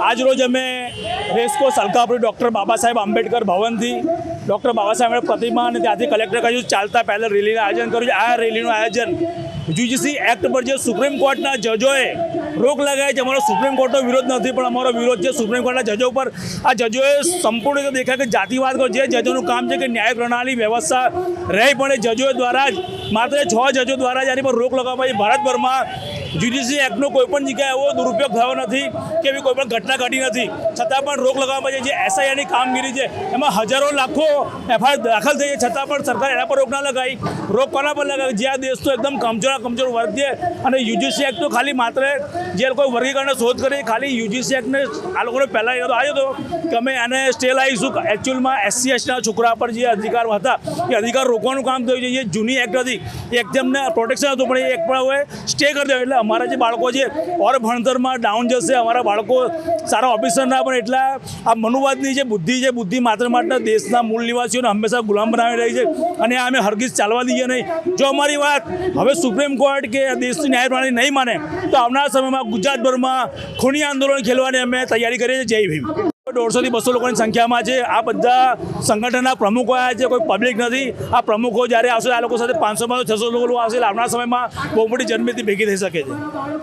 આજ રોજ અમે racecourse Alkapuri doctor Baba Saheb Ambedkar ભવનથી doctor Baba Saheb પ્રતિમા અને ત્યાંથી કલેક્ટર કહ્યું ચાલતા પહેલાં રેલીનું આયોજન કર્યું છે। આ રેલીનું આયોજન યુજીસી એક્ટ પર જે સુપ્રીમ કોર્ટના જજોએ રોક લગાવી છે, અમારો સુપ્રીમ કોર્ટનો વિરોધ નથી, પણ અમારો વિરોધ છે સુપ્રીમ કોર્ટના જજો પર। આ જજોએ સંપૂર્ણ રીતે દેખાય કે જાતિવાદ કરો, જે જજોનું કામ છે કે ન્યાય પ્રણાલી વ્યવસ્થા રહી, પણ એ જજો દ્વારા જ માત્ર 6 જજો દ્વારા જ આની પર રોક લગાવવામાં આવી। ભારતભરમાં યુજીસી એક્ટનો કોઈપણ જગ્યાએ એવો દુરુપયોગ થયો નથી કે એવી કોઈ પણ ઘટના ઘટી નથી, છતાં પણ રોક લગાવવામાં આવી। જે એસઆઈઆરની કામગીરી છે એમાં હજારો લાખો એફઆઈઆર દાખલ થઈ છે, છતાં પણ સરકાર એના પર રોક ના લગાવી। રોક કોના પર લગાવી? જે આ દેશ તો એકદમ કમજોર વર્ગ છે, અને યુજીસી એક્ટ તો ખાલી માત્ર જે કોઈ વર્ગીકરણને શોધ કરી, ખાલી યુજીસી એક્ટને આ લોકોને પહેલાં યાદ આવ્યો હતો કે અમે આને સ્ટે લાવીશું। એકચ્યુઅલમાં SC STના છોકરા પર જે અધિકાર હતા એ અધિકાર રોકવાનું કામ થયું છે। જે જૂની એક્ટ હતી એક તેમને પ્રોટેક્શન હતું, પણ એ એક પણ હવે સ્ટે કરી દો, એટલે અમારા જે બાળકો છે ઓર ભણતરમાં ડાઉન જશે, અમારા બાળકો સારા ઓફિસર ના પણ। એટલા આ મનુવાદની જે બુદ્ધિ માત્ર દેશના મૂળ નિવાસીઓને હંમેશા ગુલામ બનાવી રહી છે, અને આ અમે હરગીઝ ચાલવા દઈએ નહીં। જો અમારી વાત હવે સુપ્રીમ કોર્ટ કે દેશની ન્યાય પ્રણાલી નહીં માને તો આવનારા સમયમાં ગુજરાતભરમાં ખૂની આંદોલન ખેલવાની અમે તૈયારી કરીએ છીએ। જય ભીમ। 150 થી 200 લોકોની સંખ્યામાં છે। આ બધા સંગઠનના પ્રમુખો આવ્યા છે, કોઈ પબ્લિક નથી। આ પ્રમુખો જ્યારે આવશે આ લોકો સાથે 500 માં 600 લોકો આવશે, આવનારા સમયમાં બહુ મોટી જનમેદની ભેગી થઈ શકે છે।